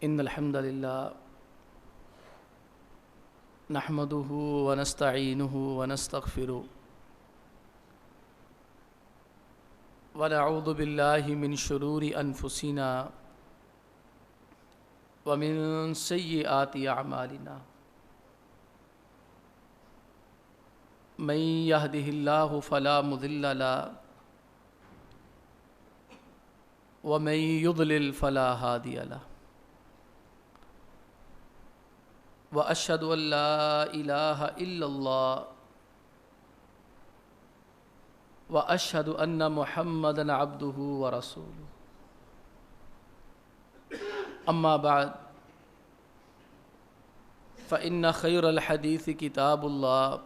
إن الحمد لله نحمده ونستعينه ونستغفره ونعوذ بالله من شرور أنفسنا ومن سيئات أعمالنا من يهده الله فلا مضل له ومن يضلل فلا هادي له وأشهد أن لا إله إلا الله وأشهد أن محمدًا عبده ورسوله أما بعد فإن خير الحديث كتاب الله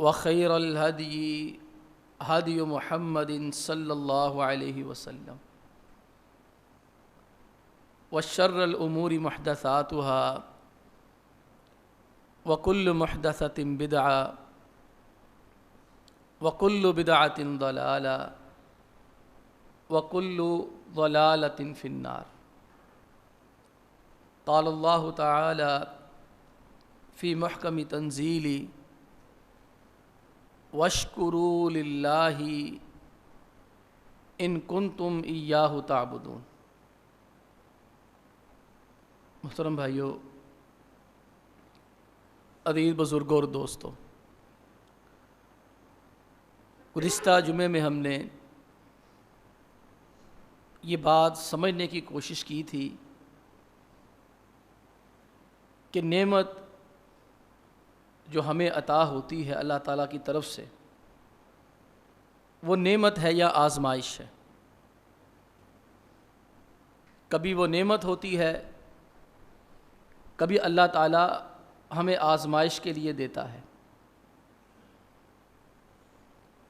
وخير الهدي هدي محمد صلى الله عليه وسلم وشر الأمور محدثاتها وكل محدثة بدعة وكل بدعة ضلالة وكل ضلالة في النار. قال الله تعالى في محكم تنزيله واشكروا لله إن كنتم إياه تعبدون. محترم بھائیو، عزیز بزرگوں اور دوستوں، گزشتہ جمعے میں ہم نے یہ بات سمجھنے کی کوشش کی تھی کہ نعمت جو ہمیں عطا ہوتی ہے اللہ تعالیٰ کی طرف سے، وہ نعمت ہے یا آزمائش ہے. کبھی وہ نعمت ہوتی ہے، کبھی اللہ تعالیٰ ہمیں آزمائش کے لیے دیتا ہے.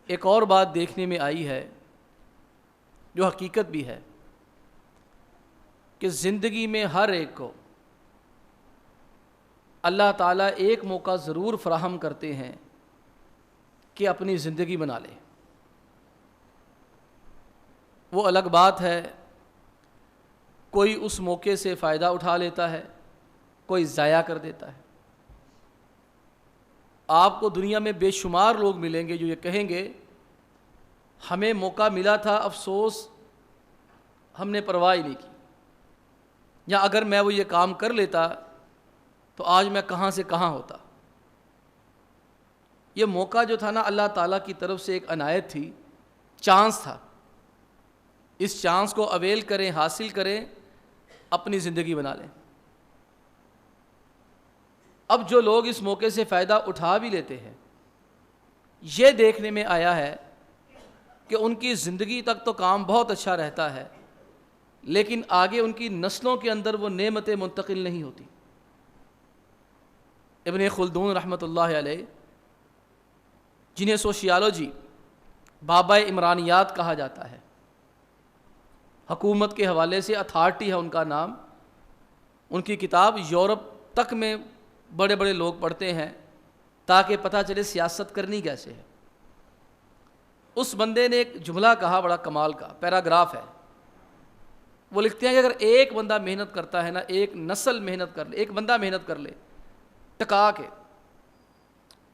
ایک اور بات دیکھنے میں آئی ہے جو حقیقت بھی ہے کہ زندگی میں ہر ایک کو اللہ تعالیٰ ایک موقع ضرور فراہم کرتے ہیں کہ اپنی زندگی بنا لے. وہ الگ بات ہے، کوئی اس موقع سے فائدہ اٹھا لیتا ہے، کوئی ضائع کر دیتا ہے. آپ کو دنیا میں بے شمار لوگ ملیں گے جو یہ کہیں گے ہمیں موقع ملا تھا، افسوس ہم نے پرواہ نہیں کی، یا اگر میں وہ یہ کام کر لیتا تو آج میں کہاں سے کہاں ہوتا. یہ موقع جو تھا نا، اللہ تعالیٰ کی طرف سے ایک عنایت تھی، چانس تھا. اس چانس کو اویل کریں، حاصل کریں، اپنی زندگی بنا لیں. اب جو لوگ اس موقع سے فائدہ اٹھا بھی لیتے ہیں، یہ دیکھنے میں آیا ہے کہ ان کی زندگی تک تو کام بہت اچھا رہتا ہے، لیکن آگے ان کی نسلوں کے اندر وہ نعمتیں منتقل نہیں ہوتی. ابن خلدون رحمۃ اللہ علیہ، جنہیں سوشیالوجی بابا عمرانیات کہا جاتا ہے، حکومت کے حوالے سے اتھارٹی ہے ان کا نام. ان کی کتاب یورپ تک میں بڑے بڑے لوگ پڑھتے ہیں تاکہ پتہ چلے سیاست کرنی کیسے ہے. اس بندے نے ایک جملہ کہا بڑا کمال کا، پیراگراف ہے. وہ لکھتے ہیں کہ اگر ایک بندہ محنت کرتا ہے نا، ایک نسل محنت کر لے، ایک بندہ محنت کر لے ٹکا کے،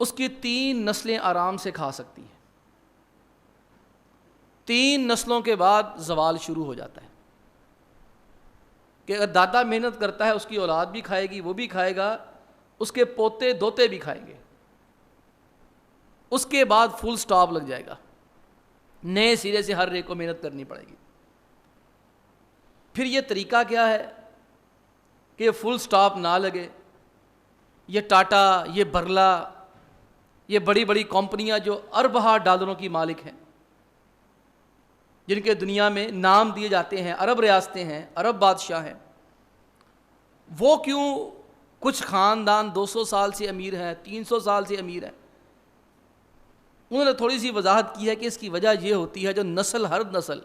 اس کی 3 نسلیں آرام سے کھا سکتی ہیں. 3 نسلوں کے بعد زوال شروع ہو جاتا ہے کہ اگر دادا محنت کرتا ہے اس کی اولاد بھی کھائے گی، وہ بھی کھائے گا، اس کے پوتے دوتے بھی کھائیں گے. اس کے بعد فل سٹاپ لگ جائے گا، نئے سرے سے ہر ایک کو محنت کرنی پڑے گی. پھر یہ طریقہ کیا ہے کہ فل سٹاپ نہ لگے؟ یہ ٹاٹا، یہ برلا، یہ بڑی بڑی کمپنیاں جو اربہ ڈالروں کی مالک ہیں، جن کے دنیا میں نام دیے جاتے ہیں، عرب ریاستیں ہیں، عرب بادشاہ ہیں، وہ کیوں کچھ خاندان 200 سال سے امیر ہیں، 300 سال سے امیر ہیں؟ انہوں نے تھوڑی سی وضاحت کی ہے کہ اس کی وجہ یہ ہوتی ہے جو نسل، ہر نسل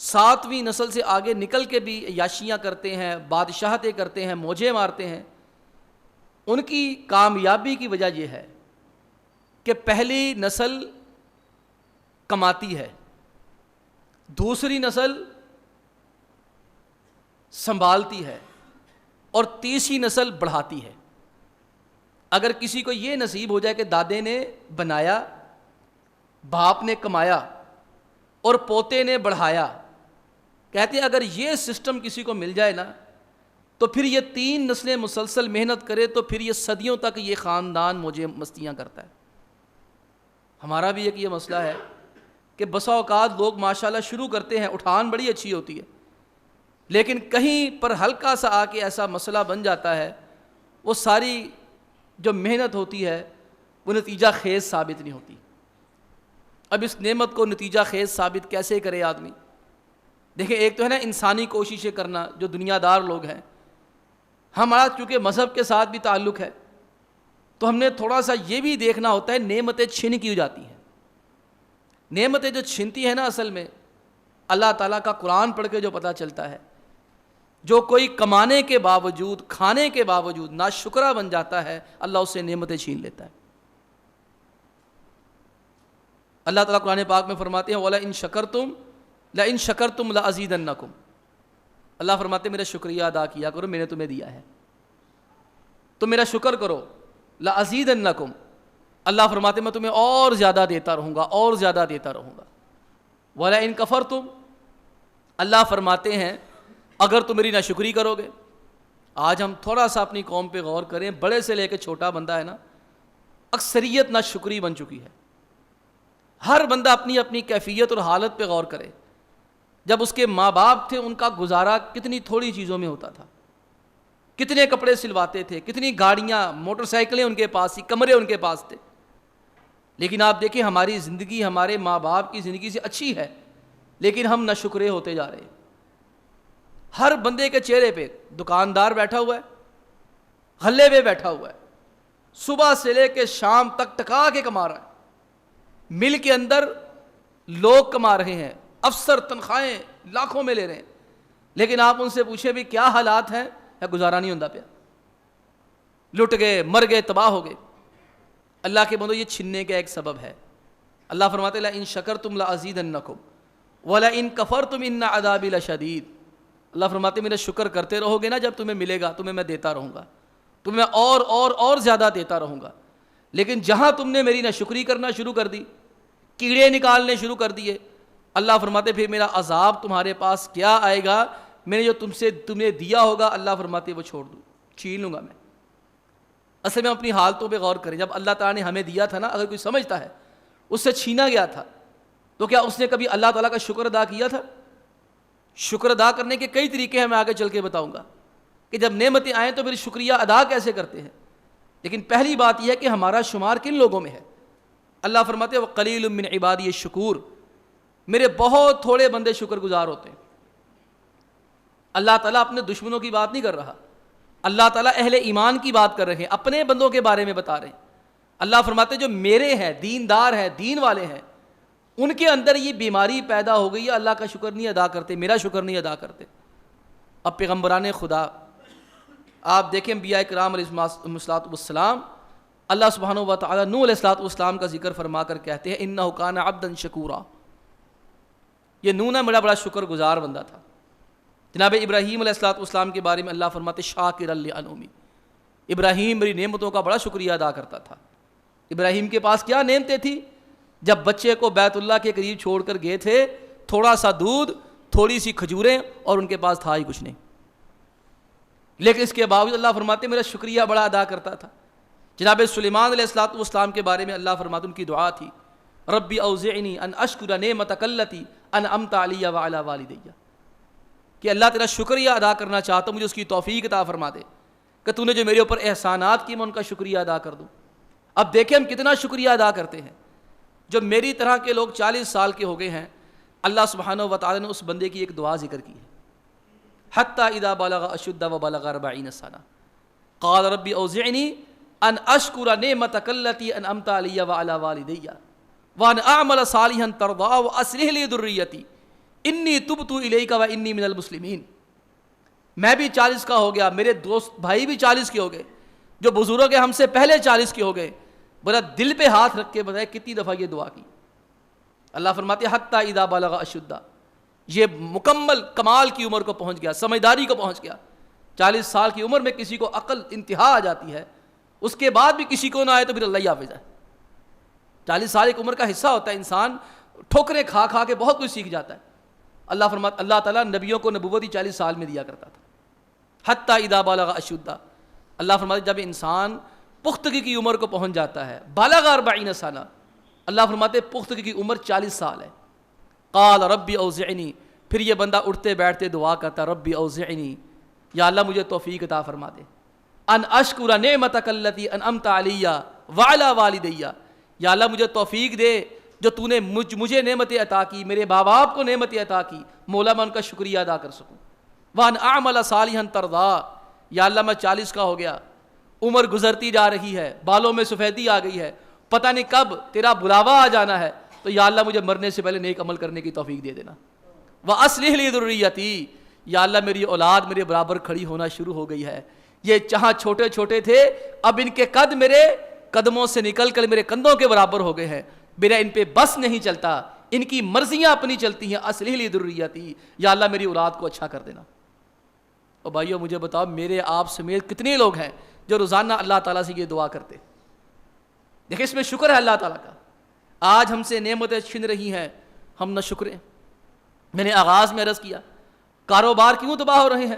7ویں نسل سے آگے نکل کے بھی عیاشیاں کرتے ہیں، بادشاہتیں کرتے ہیں، موجیں مارتے ہیں، ان کی کامیابی کی وجہ یہ ہے کہ پہلی نسل کماتی ہے، دوسری نسل سنبھالتی ہے اور تیسری نسل بڑھاتی ہے۔ اگر کسی کو یہ نصیب ہو جائے کہ دادے نے بنایا، باپ نے کمایا اور پوتے نے بڑھایا، کہتے ہیں اگر یہ سسٹم کسی کو مل جائے نا تو پھر یہ 3 نسلیں مسلسل محنت کرے تو پھر یہ صدیوں تک یہ خاندان موجے مستیاں کرتا ہے۔ ہمارا بھی ایک یہ مسئلہ ہے کہ بسا اوقات لوگ ماشاءاللہ شروع کرتے ہیں، اٹھان بڑی اچھی ہوتی ہے، لیکن کہیں پر ہلکا سا آ کے ایسا مسئلہ بن جاتا ہے، وہ ساری جو محنت ہوتی ہے وہ نتیجہ خیز ثابت نہیں ہوتی۔ اب اس نعمت کو نتیجہ خیز ثابت کیسے کرے آدمی؟ دیکھیں، ایک تو ہے نا انسانی کوششیں کرنا، جو دنیا دار لوگ ہیں، ہمارا چونکہ مذہب کے ساتھ بھی تعلق ہے تو ہم نے تھوڑا سا یہ بھی دیکھنا ہوتا ہے نعمتیں چھن کیوں جاتی ہیں۔ نعمتیں جو چھنتی ہیں نا، اصل میں اللہ تعالیٰ کا قرآن پڑھ کے جو پتہ چلتا ہے، جو کوئی کمانے کے باوجود، کھانے کے باوجود ناشکرا بن جاتا ہے، اللہ اس سے نعمتیں چھین لیتا ہے۔ اللہ تعالیٰ قرآن پاک میں فرماتے ہیں وَلَئِن شَكَرْتُمْ لَئِن شَكَرْتُمْ لَأَزِيدَنَّكُمْ، اللہ فرماتے ہیں میرا شکریہ ادا کیا کرو، میں نے تمہیں دیا ہے تو میرا شکر کرو۔ لَأَزِيدَنَّكُمْ، اللہ فرماتے ہیں میں تمہیں اور زیادہ دیتا رہوں گا، اور زیادہ دیتا رہوں گا۔ وَلَئِن كَفَرْتُمْ، اللہ فرماتے ہیں اگر تم میری ناشکری کرو گے۔ آج ہم تھوڑا سا اپنی قوم پہ غور کریں، بڑے سے لے کے چھوٹا بندہ ہے نا، اکثریت ناشکری بن چکی ہے۔ ہر بندہ اپنی اپنی کیفیت اور حالت پہ غور کرے۔ جب اس کے ماں باپ تھے ان کا گزارا کتنی تھوڑی چیزوں میں ہوتا تھا، کتنے کپڑے سلواتے تھے، کتنی گاڑیاں، موٹر سائیکلیں ان کے پاس تھی، کمرے ان کے پاس تھے۔ لیکن آپ دیکھیں ہماری زندگی ہمارے ماں باپ کی زندگی سے اچھی ہے، لیکن ہم ناشکرے ہوتے جا رہے ہیں۔ ہر بندے کے چہرے پہ دکاندار بیٹھا ہوا ہے، غلے پہ بیٹھا ہوا ہے، صبح سے لے کے شام تک ٹکا کے کما رہا ہے، مل کے اندر لوگ کما رہے ہیں، افسر تنخواہیں لاکھوں میں لے رہے ہیں، لیکن آپ ان سے پوچھیں بھی کیا حالات ہیں، یا گزارا نہیں ہوتا پیا، لٹ گئے، مر گئے، تباہ ہو گئے۔ اللہ کے بندو یہ چھننے کا ایک سبب ہے۔ اللہ فرماتے ہیں لَإِن شَكَرْتُمْ لَأَزِيدَنَّكُمْ وَلَئِن كَفَرْتُمْ إِنَّ عَذَابِي لَشَدِيدٌ، اللہ فرماتے ہیں میرا شکر کرتے رہو گے نا، جب تمہیں ملے گا تمہیں میں دیتا رہوں گا، تمہیں اور زیادہ دیتا رہوں گا، لیکن جہاں تم نے میری ناشکری کرنا شروع کر دی، کیڑے نکالنے شروع کر دیے، اللہ فرماتے پھر میرا عذاب تمہارے پاس کیا آئے گا، میں نے جو تمہیں دیا ہوگا اللہ فرماتے وہ چھوڑ دوں، چھین لوں گا میں۔ اصل میں اپنی حالتوں پہ غور کریں، جب اللہ تعالیٰ نے ہمیں دیا تھا نا، اگر کوئی سمجھتا ہے اس سے چھینا گیا تھا تو کیا اس نے کبھی اللہ تعالیٰ کا شکر ادا کیا تھا؟ شکر ادا کرنے کے کئی طریقے ہیں، میں آگے چل کے بتاؤں گا کہ جب نعمتیں آئیں تو پھر شکریہ ادا کیسے کرتے ہیں۔ لیکن پہلی بات یہ ہے کہ ہمارا شمار کن لوگوں میں ہے۔ اللہ فرماتے ہیں وَقَلِيلٌ مِّنْ عِبَادِيَ الشُّكُورُ، میرے بہت تھوڑے بندے شکر گزار ہوتے ہیں۔ اللہ تعالیٰ اپنے دشمنوں کی بات نہیں کر رہا، اللہ تعالیٰ اہل ایمان کی بات کر رہے ہیں، اپنے بندوں کے بارے میں بتا رہے ہیں۔ اللہ فرماتے ہیں جو میرے ہیں، دیندار ہیں، دین والے ہیں، ان کے اندر یہ بیماری پیدا ہو گئی ہے، اللہ کا شکر نہیں ادا کرتے، میرا شکر نہیں ادا کرتے۔ اب پیغمبران خدا آپ دیکھیں، انبیاء کرام علیہ السلام، اللہ سبحانہ و تعالیٰ نوح علیہ السلام کا ذکر فرما کر کہتے ہیں انہ کان عبدا شکورا، یہ نوح نا بڑا شکر گزار بندہ تھا۔ جناب ابراہیم علیہ السلام کے بارے میں اللہ فرماتے شاکرا لانعمی، ابراہیم میری نعمتوں کا بڑا شکریہ ادا کرتا تھا۔ ابراہیم کے پاس کیا نعمتیں تھیں؟ جب بچے کو بیت اللہ کے قریب چھوڑ کر گئے تھے، تھوڑا سا دودھ، تھوڑی سی کھجوریں، اور ان کے پاس تھا ہی کچھ نہیں، لیکن اس کے باوجود اللہ فرماتے میرا شکریہ بڑا ادا کرتا تھا۔ جناب سلیمان علیہ السلام کے بارے میں اللہ فرماتے ان کی دعا تھی ربی اوزعنی ان اشکر نعمتک التی انعمت علی وعلی والدی، کہ اللہ تیرا شکریہ ادا کرنا چاہتا ہوں، مجھے اس کی توفیق عطا فرما دے کہ تو نے جو میرے اوپر احسانات کیے میں ان کا شکریہ ادا کر دوں۔ اب دیکھیں ہم کتنا شکریہ ادا کرتے ہیں۔ جو میری طرح کے لوگ 40 سال کے ہو گئے ہیں، اللہ سبحانہ و تعالی نے اس بندے کی ایک دعا ذکر کی ہے، حتی اذا بلغ اشد وبلغ 40 سنہ قال ربی اوزعنی ان اشکر نعمتک التی انعمت علی وعلی والدی وان اعمل صالحا ترضاہ واصلح لی ذریتی انی تبت الیک وانی من المسلمین۔ میں بھی 40 کا ہو گیا، میرے دوست بھائی بھی 40 کے ہو گئے، جو بزرگ ہیں ہم سے پہلے 40 کے ہو گئے، بڑا دل پہ ہاتھ رکھ کے بتائے کتنی دفعہ یہ دعا کی۔ اللہ فرماتے حتی اذا بلغ اشدہ، یہ مکمل کمال کی عمر کو پہنچ گیا, سمجھداری کو پہنچ گیا. 40 سال کی عمر میں کسی کو عقل انتہا آ جاتی ہے, اس کے بعد بھی کسی کو نہ آئے تو پھر اللہ ہی حافظ ہے. 40 سال ایک عمر کا حصہ ہوتا ہے, انسان ٹھوکریں کھا کھا کے بہت کچھ سیکھ جاتا ہے. اللہ تعالیٰ نبیوں کو نبوت ہی 40 سال میں دیا کرتا تھا. حتی اذا بلغ اشدہ, اللہ فرماتے جب انسان پختگی کی عمر کو پہنچ جاتا ہے, بلغ 40 سنہ, اللہ فرماتے پختگی کی عمر 40 سال ہے. قال ربی اوزعنی, پھر یہ بندہ اٹھتے بیٹھتے دعا کرتا ربی اوزعنی, یا اللہ مجھے توفیق عطا فرما دے, ان اشکر نعمتک التی انعمت علی وعلی والدی, یا اللہ مجھے توفیق دے جو تو نے مجھے نعمت عطا کی, میرے باپ باپ کو نعمت عطا کی, مولا میں ان کا شکریہ ادا کر سکوں. وان اعمل صالحا ترضا, یا اللہ میں 40 کا ہو گیا, عمر گزرتی جا رہی ہے, بالوں میں سفیدی آ گئی ہے, پتہ نہیں کب تیرا بلاوا آ جانا ہے, تو یا اللہ مجھے مرنے سے پہلے نیک عمل کرنے کی توفیق دے دینا. وَأَصْلِحْ لِي ذُرِّيَّتِي, یا اللہ میری اولاد میرے برابر کھڑی ہونا شروع ہو گئی ہے. یہ جہاں چھوٹے چھوٹے تھے اب ان کے قد میرے قدموں سے نکل کر میرے کندھوں کے برابر ہو گئے ہیں, میرا ان پہ بس نہیں چلتا, ان کی مرضیاں اپنی چلتی ہیں. اصلح لی ذریتی, یا اللہ میری اولاد کو اچھا کر دینا. اور بھائیو مجھے بتاؤ میرے آپ سمیت کتنے لوگ ہیں جو روزانہ اللہ تعالیٰ سے یہ دعا کرتے؟ دیکھیں اس میں شکر ہے اللہ تعالیٰ کا. آج ہم سے نعمتیں چھن رہی ہیں, ہم نہ شکر ہیں. میں نے آغاز میں عرض کیا کاروبار کیوں تباہ ہو رہے ہیں,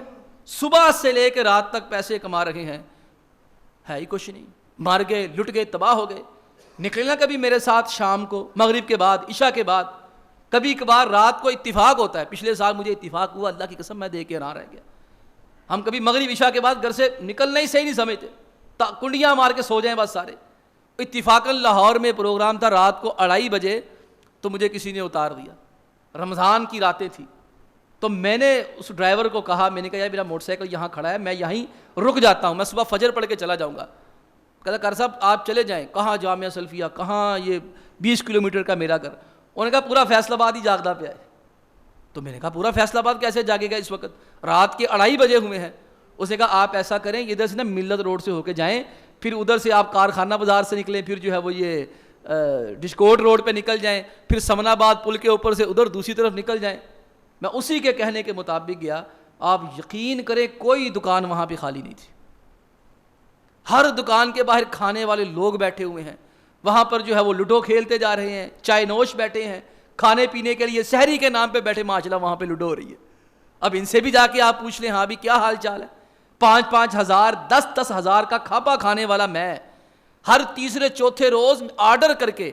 صبح سے لے کے رات تک پیسے کما رہے ہیں, ہے ہی کچھ نہیں, مار گئے, لٹ گئے, تباہ ہو گئے. نکلنا کبھی میرے ساتھ شام کو, مغرب کے بعد, عشاء کے بعد, کبھی کبھار رات کو اتفاق ہوتا ہے. پچھلے سال مجھے اتفاق ہوا, اللہ کی قسم میں دیکھ کے نہ رہ گیا. ہم کبھی مغرب عشاء کے بعد گھر سے نکلنا ہی صحیح نہیں سمجھتے, کنڈیاں مار کے سو جائیں بس سارے. اتفاقاً لاہور میں پروگرام تھا رات کو 2:30 بجے, تو مجھے کسی نے اتار دیا. رمضان کی راتیں تھی, تو میں نے اس ڈرائیور کو کہا, میں نے کہا یار میرا موٹر سائیکل یہاں کھڑا ہے, میں یہیں رک جاتا ہوں, میں صبح فجر پڑھ کے چلا جاؤں گا. کہتا کر صاحب آپ چلے جائیں. کہاں جامعہ سلفیہ, کہاں یہ 20 کلومیٹر کا میرا گھر. انہوں نے کہا پورا فیصل آباد ہی جاگتا پہ ہے. تو میں نے کہا پورا فیصل آباد کیسے جاگے گا اس وقت, رات کے 2:30 بجے ہوئے ہیں. اس نے کہا آپ ایسا کریں, ادھر سے نا ملت روڈ سے ہو کے جائیں, پھر ادھر سے آپ کارخانہ بازار سے نکلیں, پھر جو ہے وہ یہ ڈسکوٹ روڈ پہ نکل جائیں, پھر سمن آباد پل کے اوپر سے ادھر دوسری طرف نکل جائیں. میں اسی کے کہنے کے مطابق گیا. آپ یقین کریں کوئی دکان وہاں پہ خالی نہیں تھی, ہر دکان کے باہر کھانے والے لوگ بیٹھے ہوئے ہیں. وہاں پر جو ہے وہ لوڈو کھیلتے جا رہے ہیں, چائے نوش بیٹھے ہیں, کھانے پینے کے لیے سحری کے نام پہ بیٹھے, ماشاءاللہ وہاں پہ لوڈو ہو رہی ہے. اب ان سے بھی جا کے آپ پوچھ لیں ہاں بھی کیا حال چال ہے. 5-5 ہزار 10-10 ہزار کا کھاپا کھانے والا میں, ہر تیسرے چوتھے روز آرڈر کر کے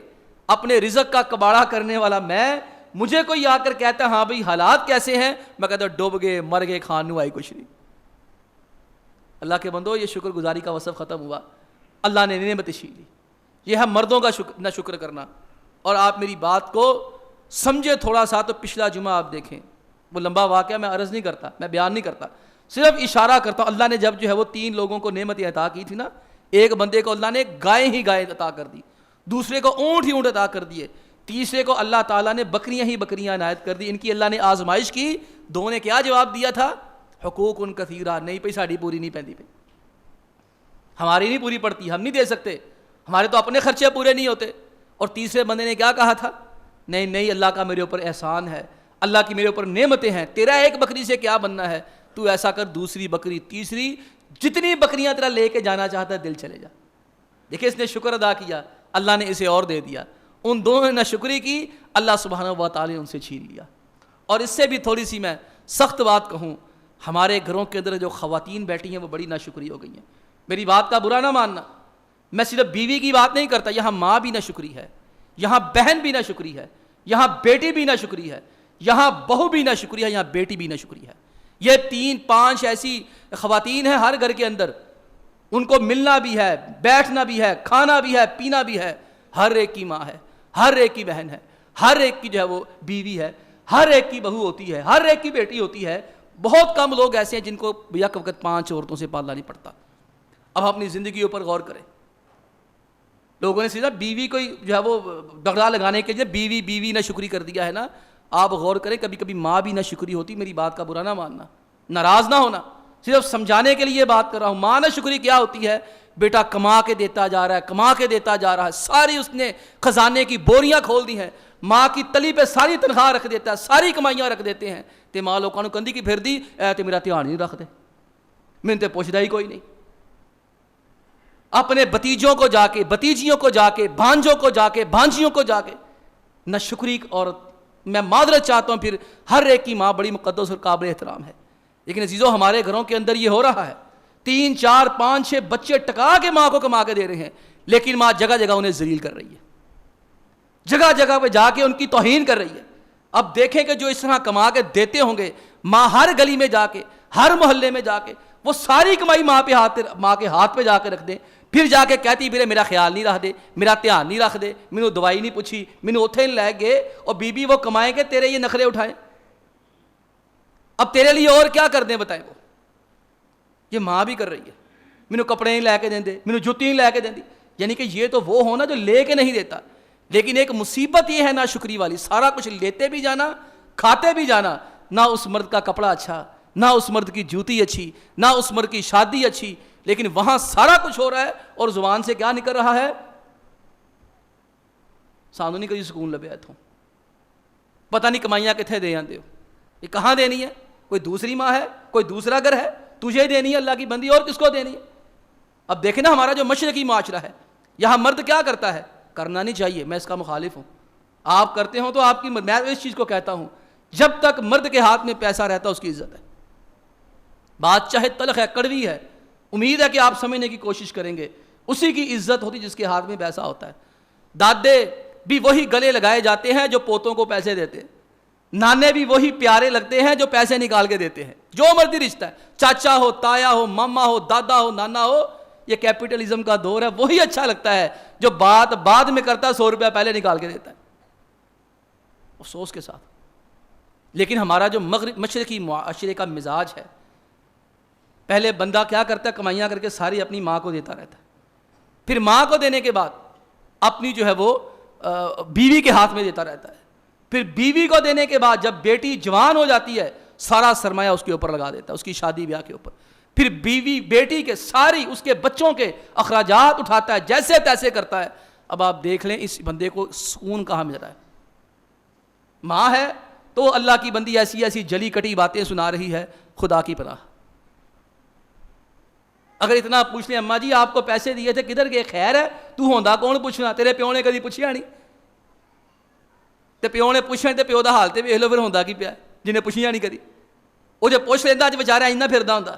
اپنے رزق کا کباڑہ کرنے والا میں, مجھے کوئی آ کر کہتا ہے ہاں بھائی حالات کیسے ہیں, میں کہتا ہوں ڈوب گئے, مر گئے, کھانو آئی کچھ نہیں. اللہ کے بندو یہ شکر گزاری کا وصف ختم ہوا. اللہ نے نعمت چھین لی. یہ ہے مردوں کا نہ شکر کرنا. اور آپ میری بات کو سمجھے تھوڑا سا, تو پچھلا جمعہ آپ دیکھیں, وہ لمبا واقعہ میں عرض نہیں کرتا, میں بیان نہیں کرتا, صرف اشارہ کرتا ہوں. اللہ نے جب جو ہے وہ 3 لوگوں کو نعمت عطا کی تھی نا, ایک بندے کو اللہ نے گائے ہی گائے عطا کر دی, دوسرے کو اونٹ ہی اونٹ عطا کر دیے, تیسرے کو اللہ تعالیٰ نے بکریاں ہی بکریاں عنایت کر دی. ان کی اللہ نے آزمائش کی. دو نے کیا جواب دیا تھا, حقوق ان کثیرہ, نہیں پئی ساڑی پوری نہیں پیندی پہ, ہماری نہیں پوری پڑتی, ہم نہیں دے سکتے, ہمارے تو اپنے خرچے پورے نہیں ہوتے. اور تیسرے بندے نے کیا کہا تھا, نہیں نہیں اللہ کا میرے اوپر احسان ہے, اللہ کی میرے اوپر نعمتیں ہیں, تیرا ایک بکری سے کیا بننا ہے, تو ایسا کر دوسری بکری, تیسری, جتنی بکریاں تیرا لے کے جانا چاہتا ہے دل چلے جا. دیکھیں اس نے شکر ادا کیا, اللہ نے اسے اور دے دیا. ان دونوں نے ناشکری کی, اللہ سبحانہ و تعالی نے ان سے چھین لیا. اور اس سے بھی تھوڑی سی میں سخت بات کہوں, ہمارے گھروں کے اندر جو خواتین بیٹھی ہیں وہ بڑی ناشکری ہو گئی ہیں. میری بات کا برا نہ ماننا, میں صرف بیوی کی بات نہیں کرتا, یہاں ماں بھی ناشکری ہے, یہاں بہن بھی ناشکری ہے, یہاں بیٹی بھی ناشکری ہے, یہاں بہو بھی ناشکری ہے, یہاں بیٹی بھی ناشکری ہے. یہ 3-5 ایسی خواتین ہیں ہر گھر کے اندر, ان کو ملنا بھی ہے, بیٹھنا بھی ہے, کھانا بھی ہے, پینا بھی ہے. ہر ایک کی ماں ہے, ہر ایک کی بہن ہے, ہر ایک کی جو ہے وہ بیوی ہے, ہر ایک کی بہو ہوتی ہے, ہر ایک کی بیٹی ہوتی ہے. بہت کم لوگ ایسے ہیں جن کو یک وقت 5 عورتوں سے پالنا نہیں پڑتا. اب اپنی زندگی اوپر غور کریں. لوگوں نے سیدھا بیوی کو جو ہے وہ بگڑا لگانے کے لیے بیوی بیوی نہ شکری کر دیا ہے نا. آپ غور کریں, کبھی کبھی ماں بھی نہ شکری ہوتی. میری بات کا برا نہ ماننا, ناراض نہ ہونا, صرف سمجھانے کے لیے بات کر رہا ہوں. ماں نہ شکری کیا ہوتی ہے, بیٹا کما کے دیتا جا رہا ہے, کما کے دیتا جا رہا ہے, ساری اس نے خزانے کی بوریاں کھول دی ہیں, ماں کی تلی پہ ساری تنخواہ رکھ دیتا ہے, ساری کمائیاں رکھ دیتے ہیں, تے ماں لوگوں نے کندھی کی پھر دی, اے تے میرا دھیان نہیں رکھ دے, میں تے پوچھتا ہی کوئی نہیں. اپنے بتیجوں کو جا کے, بتیجیوں کو جا کے, بھانجوں کو جا کے, بھانجیوں کو جا کے, نہ شکری عورت. میں معذرت چاہتا ہوں, پھر ہر ایک کی ماں بڑی مقدس اور قابل احترام ہے, لیکن عزیزو ہمارے گھروں کے اندر یہ ہو رہا ہے, 3 4 5 6 بچے ٹکا کے ماں کو کما کے دے رہے ہیں, لیکن ماں جگہ جگہ انہیں ذلیل کر رہی ہے, جگہ جگہ پہ جا کے ان کی توہین کر رہی ہے. اب دیکھیں کہ جو اس طرح کما کے دیتے ہوں گے, ماں ہر گلی میں جا کے, ہر محلے میں جا کے وہ ساری کمائی ماں کے ہاتھ پہ جا کے رکھ دیں, پھر جا کے کہتی میرے میرا خیال نہیں رکھ دے, میرا دھیان نہیں رکھ دے, مینوں دوائی نہیں پوچھی, مینوں اوتھے نہیں لے گئے, اور بی بی وہ کمائیں گے تیرے یہ نخرے اٹھائیں, اب تیرے لیے اور کیا کر دیں بتائیں. وہ یہ ماں بھی کر رہی ہے, مینوں کپڑے نہیں لے کے دیں دے, مینوں جوتی نہیں لے کے دیں دی. یعنی کہ یہ تو وہ ہونا جو لے کے نہیں دیتا, لیکن ایک مصیبت یہ ہے نا شکری والی, سارا کچھ لیتے بھی جانا, کھاتے بھی جانا, نہ اس مرد کا کپڑا اچھا, نہ اس مرد کی جوتی اچھی, نہ اس مرد کی شادی اچھی, لیکن وہاں سارا کچھ ہو رہا ہے, اور زبان سے کیا نکل رہا ہے, سانو نہیں کبھی سکون لبیا اتوں, پتہ نہیں کمائیاں کتنے دے آتے ہو, یہ کہاں دینی ہے, کوئی دوسری ماں ہے, کوئی دوسرا گھر ہے, تجھے دینی ہے اللہ کی بندی, اور کس کو دینی ہے. اب دیکھیں نا ہمارا جو مشرقی معاشرہ ہے, یہاں مرد کیا کرتا ہے, کرنا نہیں چاہیے, میں اس کا مخالف ہوں, آپ کرتے ہوں تو آپ کی, میں اس چیز کو کہتا ہوں, جب تک مرد کے ہاتھ میں پیسہ رہتا ہے اس کی عزت ہے. بات چاہے تلخ ہے, کڑوی ہے, امید ہے کہ آپ سمجھنے کی کوشش کریں گے, اسی کی عزت ہوتی جس کے ہاتھ میں پیسہ ہوتا ہے. دادے بھی وہی گلے لگائے جاتے ہیں جو پوتوں کو پیسے دیتے ہیں, نانے بھی وہی پیارے لگتے ہیں جو پیسے نکال کے دیتے ہیں, جو مرضی رشتہ ہے, چاچا ہو, تایا ہو, ماما ہو, دادا ہو, نانا ہو, یہ کیپٹلزم کا دور ہے, وہی اچھا لگتا ہے جو بات بعد میں کرتا ہے, 100 روپیہ پہلے نکال کے دیتا ہے, افسوس کے ساتھ. لیکن ہمارا جو مشرقی معاشرے کا مزاج ہے, پہلے بندہ کیا کرتا ہے, کمائیاں کر کے ساری اپنی ماں کو دیتا رہتا ہے, پھر ماں کو دینے کے بعد اپنی جو ہے وہ بیوی کے ہاتھ میں دیتا رہتا ہے, پھر بیوی کو دینے کے بعد جب بیٹی جوان ہو جاتی ہے سارا سرمایہ اس کے اوپر لگا دیتا ہے, اس کی شادی بیاہ کے اوپر, پھر بیوی بیٹی کے ساری اس کے بچوں کے اخراجات اٹھاتا ہے, جیسے تیسے کرتا ہے. اب آپ دیکھ لیں اس بندے کو سکون کہاں مل رہا ہے. ماں ہے تو اللہ کی بندی ایسی ایسی جلی کٹی باتیں سنا رہی ہے, خدا کی پناہ. اگر اتنا پوچھ لیں, اماں جی آپ کو پیسے دیے تھے کدھر گئے, خیر ہے تو ہوندا کون پوچھنا, تیرے پیو نے کدی پوچھیا نہیں, تے پیو نے پوچھنا تے پیو دا حال تے ویکھ لو پھر ہوندا کی پیا جنہیں پوچھیا نہیں کدی. وہ جو پوچھ لینا اج بیچارہ اینا پھردا ہوندا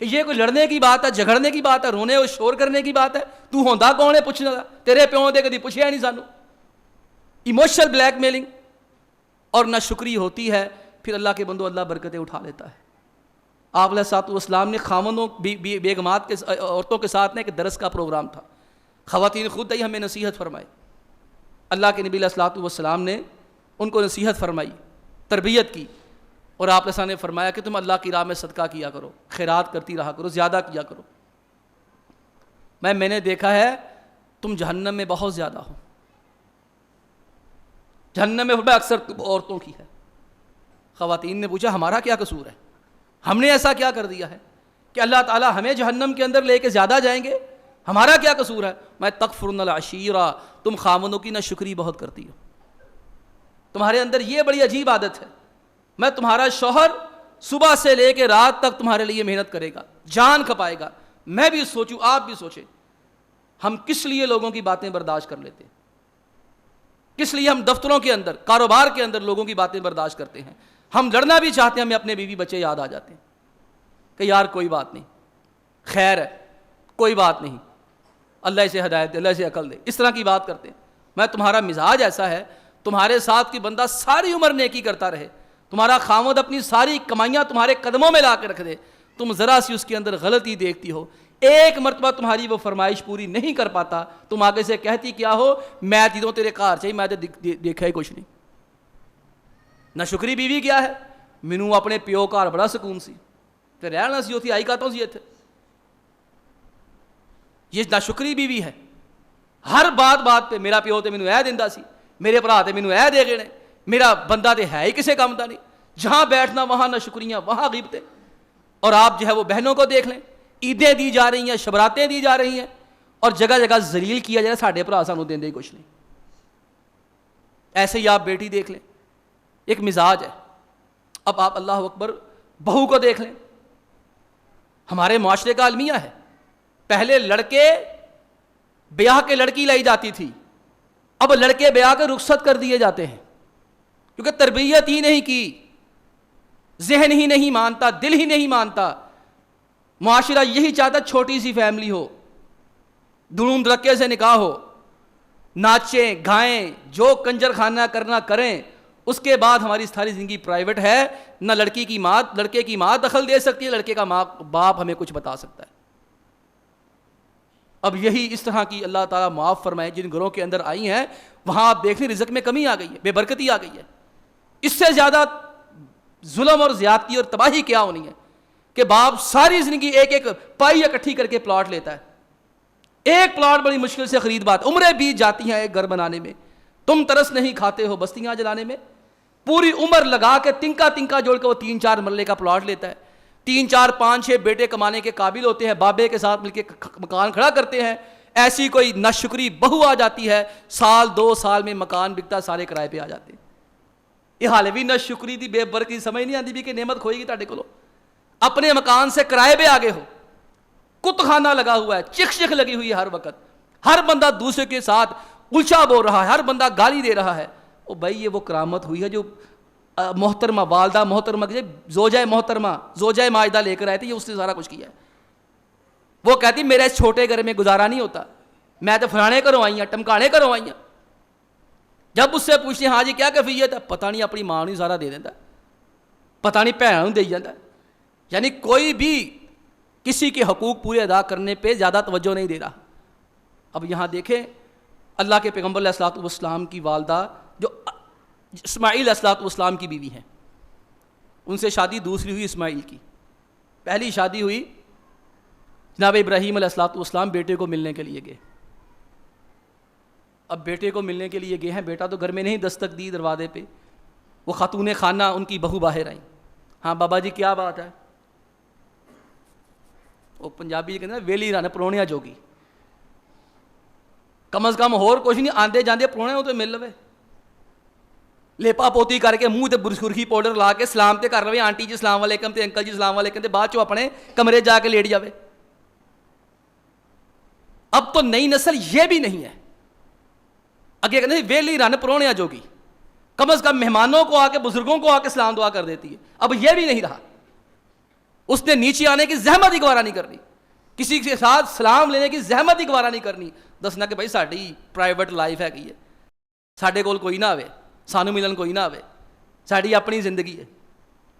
کہ یہ کوئی لڑنے کی بات ہے, جھگڑنے کی بات ہے, رونے اور شور کرنے کی بات ہے, تو ہوندا کون ہے پوچھنے دا, تیرے پیو نے کدی پوچھیا نہیں سانو. ایموشنل بلیک میلنگ اور نہ شکری ہوتی ہے, پھر اللہ کے بندو اللہ برکتیں اٹھا لیتا ہے. آپ علیہ الصلوۃ والسلام نے خامندوں بیگمات کے عورتوں کے ساتھ ایک درس کا پروگرام تھا, خواتین خود ہی ہمیں نصیحت فرمائی, اللہ کے نبی علیہ الصلوۃ والسلام نے ان کو نصیحت فرمائی, تربیت کی, اور آپ نے فرمایا کہ تم اللہ کی راہ میں صدقہ کیا کرو, خیرات کرتی رہا کرو, زیادہ کیا کرو. میں نے دیکھا ہے تم جہنم میں بہت زیادہ ہو, جہنم میں اکثر عورتوں کی ہے. خواتین نے پوچھا ہمارا کیا قصور ہے, ہم نے ایسا کیا کر دیا ہے کہ اللہ تعالیٰ ہمیں جہنم کے اندر لے کے زیادہ جائیں گے, ہمارا کیا قصور ہے. میں تکفرن العشیرہ, تم خامندوں کی ناشکری بہت کرتی ہو, تمہارے اندر یہ بڑی عجیب عادت ہے. میں تمہارا شوہر صبح سے لے کے رات تک تمہارے لیے محنت کرے گا, جان کھپائے گا, میں بھی سوچوں آپ بھی سوچیں, ہم کس لیے لوگوں کی باتیں برداشت کر لیتے ہیں, کس لیے ہم دفتروں کے اندر, کاروبار کے اندر لوگوں کی باتیں برداشت کرتے ہیں. ہم لڑنا بھی چاہتے ہیں, ہمیں اپنے بیوی بچے یاد آ جاتے ہیں کہ یار کوئی بات نہیں, خیر ہے, کوئی بات نہیں, اللہ اسے ہدایت دے, اللہ اسے عقل دے, اس طرح کی بات کرتے ہیں. میں تمہارا مزاج ایسا ہے, تمہارے ساتھ کی بندہ ساری عمر نیکی کرتا رہے, تمہارا خامد اپنی ساری کمائیاں تمہارے قدموں میں لا کے رکھ دے, تم ذرا سی اس کے اندر غلطی دیکھتی ہو, ایک مرتبہ تمہاری وہ فرمائش پوری نہیں کر پاتا, تم آگے سے کہتی کیا ہو, میں دیدوں تیرے کار چاہیے, میں دیکھا ہی کچھ نہیں. نہ شکری بیوی کیا ہے, مینوں اپنے پیو کار بڑا سکون سی, تے رہنا سی ہوتی آئی کاتوں سی اتنے. یہ نہ شکری بیوی ہے, ہر بات پہ میرا پیو تے مینوں اے دیندا سی, میرے بھرا تے مینوں اے دے گئے نے, میرا بندہ تے ہے ہی کسے کام دا نہیں. جہاں بیٹھنا وہاں نہ شکریاں, وہاں غیبتیں. اور آپ جو ہے وہ بہنوں کو دیکھ لیں, عیدیں دی جا رہی ہیں, شبراتیں دی جا رہی ہیں, اور جگہ جگہ ذلیل کیا جائے, ساڈے بھرا سانوں دیندے ہی کچھ نہیں. ایسے ہی آپ بیٹی دیکھ لیں، ایک مزاج ہے. اب آپ اللہ اکبر بہو کو دیکھ لیں. ہمارے معاشرے کا المیہ ہے، پہلے لڑکے بیاہ کے لڑکی لائی جاتی تھی، اب لڑکے بیاہ کے رخصت کر دیے جاتے ہیں، کیونکہ تربیت ہی نہیں کی، ذہن ہی نہیں مانتا، دل ہی نہیں مانتا. معاشرہ یہی چاہتا چھوٹی سی فیملی ہو، دھوم دھڑکے سے نکاح ہو، ناچیں گائیں، جو کنجر خانہ کرنا کریں، اس کے بعد ہماری ساری زندگی پرائیویٹ ہے. نہ لڑکی کی ماں لڑکے کی ماں دخل دے سکتی ہے، لڑکے کا ماں باپ ہمیں کچھ بتا سکتا ہے. اب یہی اس طرح کی اللہ تعالیٰ معاف فرمائے جن گھروں کے اندر آئی ہیں، وہاں آپ دیکھیں رزق میں کمی آ گئی ہے، بے برکتی آ گئی ہے. اس سے زیادہ ظلم اور زیادتی اور تباہی کیا ہونی ہے کہ باپ ساری زندگی ایک ایک پائی اکٹھی کر کے پلاٹ لیتا ہے. ایک پلاٹ بڑی مشکل سے خرید، بات عمریں بیت جاتی ہیں ایک گھر بنانے میں، تم ترس نہیں کھاتے ہو بستیاں جلانے میں. پوری عمر لگا کے تنکا تنکا جوڑ کے وہ 3-4 مرلے کا پلاٹ لیتا ہے. 3-4-5-6 بیٹے کمانے کے قابل ہوتے ہیں، بابے کے ساتھ مل کے مکان کھڑا کرتے ہیں. ایسی کوئی ناشکری بہو آ جاتی ہے، 1-2 سال میں مکان بکتا، سارے کرائے پہ آ جاتے ہیں. یہ حال بھی ناشکری دی، بے برکتی، سمجھ نہیں آتی بھی کہ نعمت کھوئے گی تاڑے کو. اپنے مکان سے کرائے پہ آگے ہو، کت خانہ لگا ہوا ہے، چک چک لگی ہوئی ہے ہر وقت، ہر بندہ دوسرے کے ساتھ الچا بول رہا ہے، ہر بندہ گالی دے رہا ہے. او بھائی یہ وہ کرامت ہوئی ہے جو محترمہ والدہ محترمہ زوجہ ماجدہ لے کر آئے تھے، یہ اس نے سارا کچھ کیا ہے. وہ کہتی میرے اس چھوٹے گھر میں گزارا نہیں ہوتا، میں تو فلانے کروں آئی ہیں، ٹمکانے کروں آئی ہیں. جب اس سے پوچھتے ہیں ہاں جی کیا کیفیت ہے، پتہ نہیں اپنی ماں نہیں سارا دے دیتا، پتہ نہیں بھینوں دے جاتا. یعنی کوئی بھی کسی کے حقوق پورے ادا کرنے پہ زیادہ توجہ نہیں دے رہا. اب یہاں دیکھیں اللہ کے پیغمبر علیہ الصلوۃ والسلام کی والدہ جو اسماعیل علیہ الصلوۃ والسلام کی بیوی ہیں، ان سے شادی دوسری ہوئی اسماعیل کی. پہلی شادی ہوئی جناب ابراہیم علیہ الصلوۃ والسلام بیٹے کو ملنے کے لیے گئے. اب بیٹے کو ملنے کے لیے گئے ہیں، بیٹا تو گھر میں نہیں دستک دی دروازے پہ. وہ خاتون خانہ ان کی بہو باہر آئیں. ہاں بابا جی کیا بات ہے؟ وہ پنجابی کہتے ہیں ویلی رن پروڑیاں جوگی، کم از کم اور کچھ نہیں، آندے جاندے پرونے تو مل لوے، لیپا پوتی کر کے منہ تے برسخرخی پاؤڈر لا کے سلام تے کر لوے، آنٹی جی السلام علیکم تے انکل جی السلام علیکم تے بعد چو اپنے کمرے جا کے لیٹ جاوے. اب تو نئی نسل یہ بھی نہیں ہے. اگے کہتے ہیں ویلی رن پروڑیاں جوگی، کم از کم مہمانوں کو آ کے بزرگوں کو آ کے سلام دعا کر دیتی ہے. اب یہ بھی نہیں رہا. اس نے نیچے آنے کی زحمت ہی گوارا نہیں کرنی، کسی کے ساتھ سلام لینے کی زحمت ہی گوارا نہیں کرنی، دسنا کہ بھائی ساڈی پرائیویٹ لائف ہے کی ہے، ساڈے کول کوئی نہ آوے، سانو ملن کوئی نہ آوے، ساڈی اپنی زندگی ہے.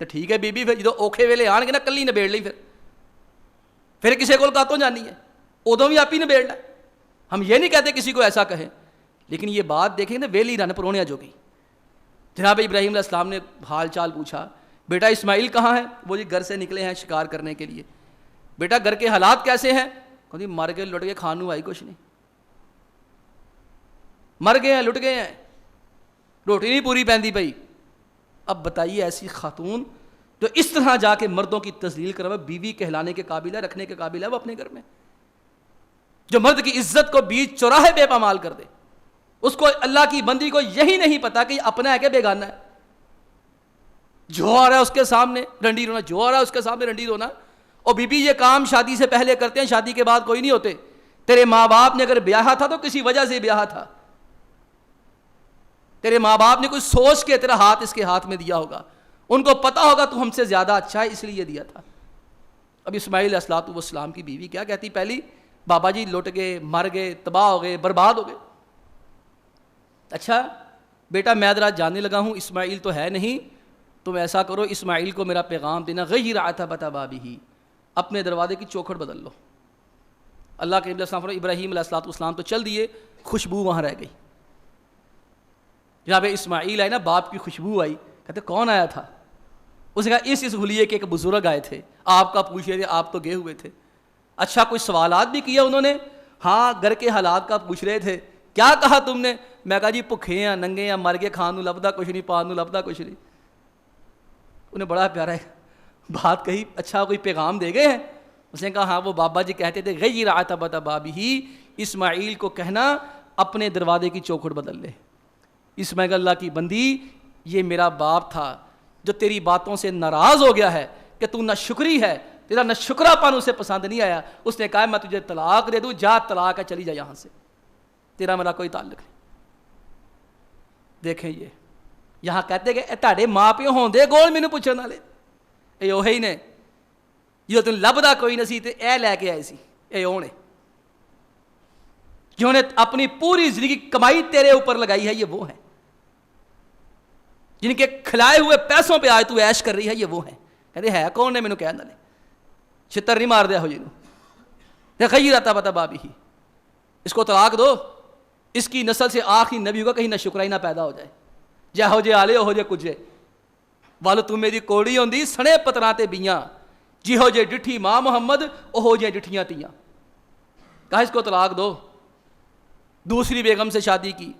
تو ٹھیک ہے بی بی، پھر جدو اوکھے ویلے آن گے نا کلی نبیڑ لی، پھر کسی کول کاتوں جانی ہے، ادوں بھی آپ ہی نبیڑ لے. ہم یہ نہیں کہتے کسی کو ایسا کہیں، لیکن یہ بات دیکھیں نا ویلی رن پروڑیاں جوگی. جناب ابراہیم علیہ السلام نے حال چال پوچھا، بیٹا اسماعیل کہاں ہے؟ وہ جی گھر سے نکلے ہیں شکار کرنے کے لیے. بیٹا گھر کے حالات کیسے ہیں؟ کہتے مر گئے لٹ گئے، کھانو آئی کچھ نہیں، مر گئے ہیں لٹ گئے ہیں، روٹی نہیں پوری پیندی پئی. اب بتائیے ایسی خاتون جو اس طرح جا کے مردوں کی تذلیل کرے، بیوی کہلانے کے قابل ہے، رکھنے کے قابل ہے وہ اپنے گھر میں، جو مرد کی عزت کو بیچ چوراہے بے پامال کر دے. اس کو اللہ کی بندی کو یہی نہیں پتا کہ اپنا ہے کہ بیگانہ ہے. جو آ رہا ہے اس کے سامنے رنڈی رونا، جو آ رہا ہے اس کے سامنے رنڈی رونا. اور بی بی یہ کام شادی سے پہلے کرتے ہیں، شادی کے بعد کوئی نہیں ہوتے. تیرے ماں باپ نے اگر بیاہا تھا تو کسی وجہ سے بیاہا تھا، تیرے ماں باپ نے کوئی سوچ کے تیرا ہاتھ اس کے ہاتھ میں دیا ہوگا، ان کو پتا ہوگا تو ہم سے زیادہ اچھا ہے اس لیے دیا تھا. اب اسماعیل علیہ الصلوۃ والسلام کی بیوی کیا کہتی؟ پہلی بابا جی لٹ گئے، مر گئے، تباہ ہو گئے، برباد ہو گئے. اچھا بیٹا میں ذرا جاننے لگا ہوں اسماعیل تو ہے نہیں، تم ایسا کرو اسماعیل کو میرا پیغام دینا، غیر عتبۃ بابہ، اپنے دروازے کی چوکھٹ بدل لو. اللہ کے نبی ابراہیم علیہ الصلوۃ والسلام تو چل دیے، خوشبو وہاں رہ گئی. جناب اسماعیل آئے نا، باپ کی خوشبو آئی. کہتے کون آیا تھا؟ اس نے کہا اس حلیے کے ایک بزرگ آئے تھے، آپ کا پوچھ رہے تھے، آپ تو گئے ہوئے تھے. اچھا کوئی سوالات بھی کیا انہوں نے؟ ہاں گھر کے حالات کا پوچھ رہے تھے. کیا کہا تم نے؟ میں کہا جی بھکھے ہیں، ننگے ہیں، مر گئے، کھان نو لبدا کچھ نہیں، پان نو لبدا کچھ نہیں. انہیں بڑا پیارا ہے بات کہی. اچھا کوئی پیغام دے گئے ہیں؟ اس نے کہا ہاں وہ بابا جی کہتے تھے غیر عتبۃ بابہ، اسماعیل کو کہنا اپنے دروازے کی چوکھٹ بدل لے. اسماعیل اللہ کی بندی یہ میرا باپ تھا جو تیری باتوں سے ناراض ہو گیا ہے کہ تو نہ شکری ہے، تیرا نہ شکرا پن اسے پسند نہیں آیا، اس نے کہا میں تجھے طلاق دے دوں، جا طلاق ہے، چلی جا یہاں سے، تیرا میرا کوئی تعلق نہیں۔ دیکھیں یہ یہاں کہتے کہ تہاڈے ماں پیو ہوندے گول مینوں پوچھن والے، اے اوہی نے جو تم لبدا کوئی نہ سی تے اے لے کے آئے سی، اے اونے جنہوں نے اپنی پوری زندگی کمائی تیرے اوپر لگائی ہے، یہ وہ ہیں جن کے کھلائے ہوئے پیسوں پہ آج تو عیش کر رہی ہے، یہ وہ ہیں۔ کہتے ہے کون نے مینوں کہن والے، چھتر نہیں مار دیا ہو جنوں خیرتا پتا بابی ہی، اس کو طلاق دو، اس کی نسل سے آخری نبی ہوگا، کہیں نہ شکرائی نہ پیدا ہو جائے، جہو جے آلے ہو جے کجے والو تم میری کوڑی ہوندی سنے پتراتے بیاں، جہو جے ڈٹھی ماں محمد اوہو جے ڈٹھیاں تیاں۔ کہا اس کو طلاق دو۔ دوسری بیگم سے شادی کی،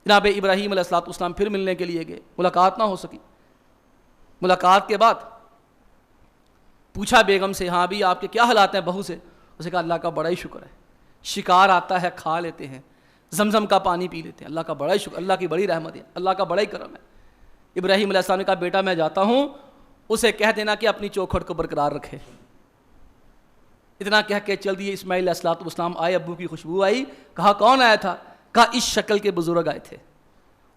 جناب ابراہیم علیہ السلام پھر ملنے کے لیے گئے، ملاقات نہ ہو سکی۔ ملاقات کے بعد پوچھا بیگم سے، ہاں بھی آپ کے کیا حالات ہیں بہو سے؟ اسے کہا اللہ کا بڑا ہی شکر ہے، شکار آتا ہے کھا لیتے ہیں، زمزم کا پانی پی لیتے ہیں، اللہ کا بڑا ہی شکر، اللہ کی بڑی رحمت ہے، اللہ کا بڑا ہی کرم ہے۔ ابراہیم علیہ السلام نے کہا بیٹا میں جاتا ہوں، اسے کہہ دینا کہ اپنی چوکھٹ کو برقرار رکھے۔ اتنا کہہ کے چل دیے۔ اسماعیل علیہ السلام آئے، ابو کی خوشبو آئی، کہا کون آیا تھا؟ کہا اس شکل کے بزرگ آئے تھے،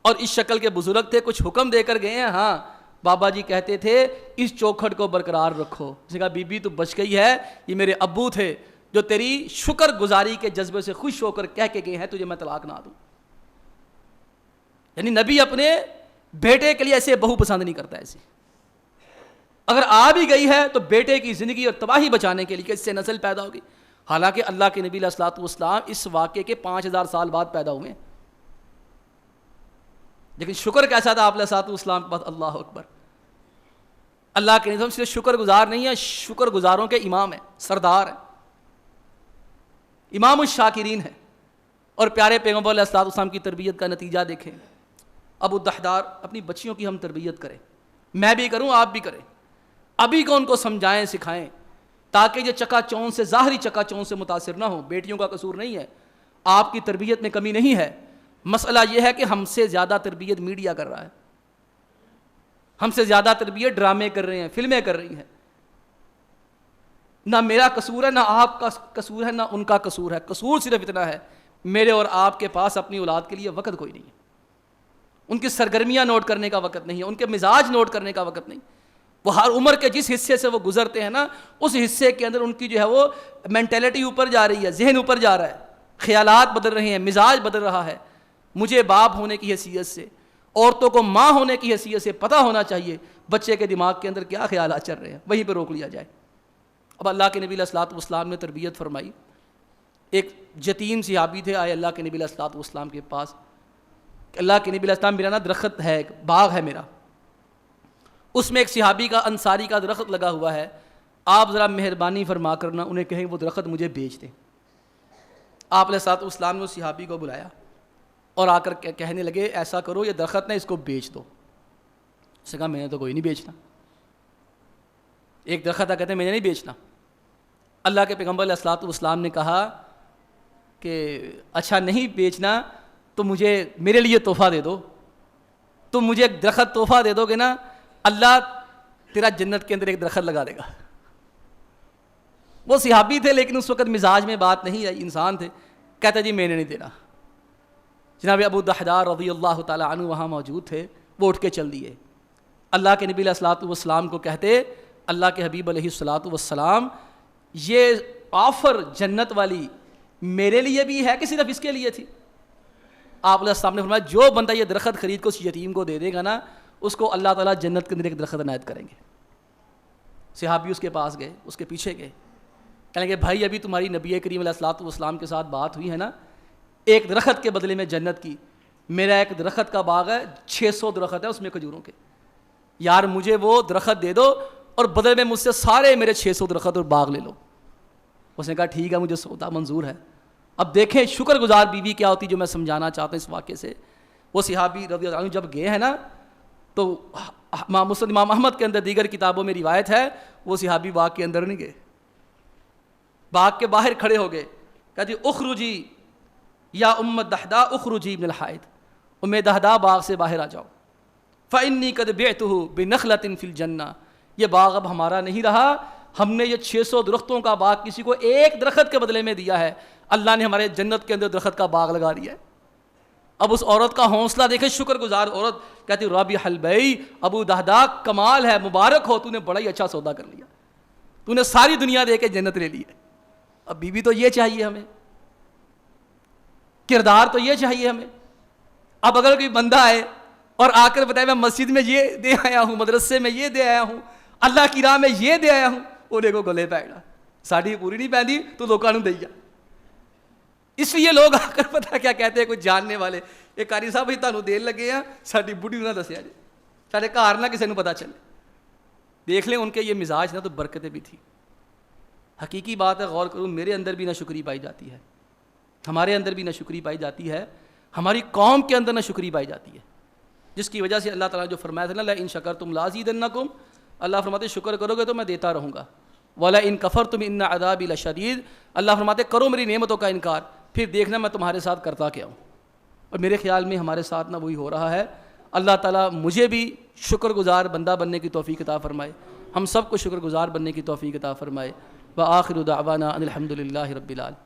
اور اس شکل کے بزرگ تھے، کچھ حکم دے کر گئے ہیں؟ ہاں بابا جی کہتے تھے اس چوکھٹ کو برقرار رکھو۔ اس نے کہا بی بی تو بچ گئی ہے، یہ میرے ابو تھے جو تیری شکر گزاری کے جذبے سے خوش ہو کر کہہ کے گئے ہیں تجھے میں طلاق نہ دوں۔ یعنی نبی اپنے بیٹے کے لیے ایسے بہو پسند نہیں کرتا ایسی، اگر آ بھی گئی ہے تو بیٹے کی زندگی اور تباہی بچانے کے لیے کہ اس سے نسل پیدا ہوگی۔ حالانکہ اللہ کے نبی علیہ الصلوۃ والسلام اس واقعے کے 5000 سال بعد پیدا ہوئے ہیں، لیکن شکر کیسا تھا آپ علیہ الصلوۃ والسلام کے پاس؟ اللہ اکبر۔ اللہ کے نظام صرف شکر گزار نہیں ہے، شکر گزاروں کے امام ہیں، سردار ہیں، امام الشاکرین ہیں۔ اور پیارے پیغمبر علیہ الصلوۃ والسلام کی تربیت کا نتیجہ دیکھیں۔ ابو الدحدار، اپنی بچیوں کی ہم تربیت کریں، میں بھی کروں آپ بھی کریں، ابھی کو ان کو سمجھائیں سکھائیں تاکہ یہ چکا چون سے، ظاہری چکا چون سے متاثر نہ ہو۔ بیٹیوں کا قصور نہیں ہے، آپ کی تربیت میں کمی نہیں ہے، مسئلہ یہ ہے کہ ہم سے زیادہ تربیت میڈیا کر رہا ہے، ہم سے زیادہ تربیت ڈرامے کر رہے ہیں، فلمیں کر رہی ہیں۔ نہ میرا قصور ہے، نہ آپ کا قصور ہے، نہ ان کا قصور ہے، قصور صرف اتنا ہے میرے اور آپ کے پاس اپنی اولاد کے لیے وقت کوئی نہیں ہے، ان کی سرگرمیاں نوٹ کرنے کا وقت نہیں ہے، ان کے مزاج نوٹ کرنے کا وقت نہیں۔ وہ ہر عمر کے جس حصے سے وہ گزرتے ہیں نا، اس حصے کے اندر ان کی جو ہے وہ مینٹلٹی اوپر جا رہی ہے، ذہن اوپر جا رہا ہے، خیالات بدل رہے ہیں، مزاج بدل رہا ہے۔ مجھے باپ ہونے کی حیثیت سے، عورتوں کو ماں ہونے کی حیثیت سے پتہ ہونا چاہیے بچے کے دماغ کے اندر کیا خیالات چل رہے ہیں، وہیں پہ روک لیا جائے۔ اب اللہ کے نبی علیہ الصلوۃ والسلام نے تربیت فرمائی۔ ایک یتیم صحابی تھے، آئے اللہ کے نبی علیہ الصلوۃ والسلام کے پاس کہ اللہ کے نبی علیہ السلام میرا نا درخت ہے، ایک باغ ہے میرا، اس میں ایک صحابی کا انصاری کا درخت لگا ہوا ہے، آپ ذرا مہربانی فرما کرنا انہیں کہیں وہ درخت مجھے بیچ دیں۔ آپ علیہ الصلوۃ والسلام نے اس صحابی کو بلایا اور آ کر کہنے لگے ایسا کرو یہ درخت ہے اس کو بیچ دو۔ اس نے کہا میں نے تو کوئی نہیں بیچنا، ایک درخت ہے کہتے ہیں میں نے نہیں بیچنا۔ اللہ کے پیغمبر علیہ الصلوۃ والسلام نے کہا کہ اچھا نہیں بیچنا تو مجھے میرے لیے تحفہ دے دو، تم مجھے ایک درخت تحفہ دے دو گے نا، اللہ تیرا جنت کے اندر ایک درخت لگا دے گا۔ وہ صحابی تھے لیکن اس وقت مزاج میں بات نہیں آئی، انسان تھے، کہتا جی میں نے نہیں دینا۔ جناب ابو الدحدار رضی اللہ تعالی عنہ وہاں موجود تھے، وہ اٹھ کے چل دیے۔ اللہ کے نبی علیہ الصلوۃ والسلام کو کہتے اللہ کے حبیب علیہ الصلوۃ والسلام یہ آفر جنت والی میرے لیے بھی ہے کہ صرف اس کے لیے تھی؟ آپ علیہ السلام نے فرمایا جو بندہ یہ درخت خرید کو اس یتیم کو دے دے گا نا، اس کو اللہ تعالیٰ جنت کے اندر ایک درخت عنایت کریں گے۔ صحابی اس کے پاس گئے، اس کے پیچھے گئے، کہنے لگے بھائی ابھی تمہاری نبی کریم علیہ الصلوۃ والسلام کے ساتھ بات ہوئی ہے نا، ایک درخت کے بدلے میں جنت کی، میرا ایک درخت کا باغ ہے، 600 درخت ہے اس میں کھجوروں کے، یار مجھے وہ درخت دے دو اور بدلے میں مجھ سے سارے میرے 600 درخت اور باغ لے لو۔ اس نے کہا ٹھیک ہے مجھے سودا منظور ہے۔ اب دیکھیں شکر گزار بیوی کیا ہوتی جو میں سمجھانا چاہتا ہوں اس واقعے سے۔ وہ صحابی رضی اللہ عنہ جب گئے ہیں نا تو امام احمد کے اندر دیگر کتابوں میں روایت ہے وہ صحابی باغ کے اندر نہیں گئے، باغ کے باہر کھڑے ہو گئے، کہا جی اخرجی یا ام الدحداء اخرجی من الحائط، دہدہ باغ سے باہر آ جاؤ. فَإِنِّي قَدْ بِعْتُهُ بِنَخْلَةٍ فِي الْجَنَّةِ. یہ باغ اب ہمارا نہیں رہا, ہم نے یہ 600 درختوں کا باغ کسی کو ایک درخت کے بدلے میں دیا ہے. اللہ نے ہمارے جنت کے اندر درخت کا باغ لگا دیا ہے. اب اس عورت کا حوصلہ دیکھیں, شکر گزار عورت, کہتی رابح البیع, ابو دہدہ کمال ہے, مبارک ہو, تو نے بڑا ہی اچھا سودا کر لیا, تو نے ساری دنیا دے کے جنت لے لی ہے. اب بیوی تو یہ چاہیے ہمیں, کردار تو یہ چاہیے ہمیں. اب اگر کوئی بندہ آئے اور آ کر بتائے میں مسجد میں یہ دے آیا ہوں, مدرسے میں یہ دے آیا ہوں, اللہ کی راہ میں یہ دے آیا ہوں, وہ دیکھو گلے پہ گا, ساڑی پوری نہیں پہنی تو لوگوں نے دیا. اس لیے لوگ آ کر پتہ کیا کہتے ہیں, کوئی جاننے والے, ایک قاری صاحب ہی تانوں دین لگے ہیں, ساڈی بڑھی نہ دسیا جی, سارے گھر نہ کسی نے پتہ چلے. دیکھ لیں ان کے یہ مزاج نہ تو برکتیں بھی تھی. حقیقی بات ہے, غور کروں, میرے اندر بھی ناشکری پائی جاتی ہے, ہمارے اندر بھی ناشکری پائی جاتی ہے, ہماری قوم کے اندر ناشکری پائی جاتی ہے, جس کی وجہ سے اللہ تعالیٰ نے جو فرمایا تھا نا لَئِن شَكَرْتُمْ لَأَزِيدَنَّكُمْ, اللہ فرماتے شکر کرو گے تو میں دیتا رہوں گا. وَلَئِن كَفَرْتُمْ إِنَّ عَذَابِي لَشَدِيدٌ, اللہ فرماتے کرو میری نعمتوں کا انکار, پھر دیکھنا میں تمہارے ساتھ کرتا کیا ہوں. اور میرے خیال میں ہمارے ساتھ نہ وہی ہو رہا ہے. اللہ تعالیٰ مجھے بھی شکر گزار بندہ بننے کی توفیق عطا فرمائے, ہم سب کو شکر گزار بننے کی توفیق عطا فرمائے. وآخر دعوانا ان الحمد للہ رب العالمین.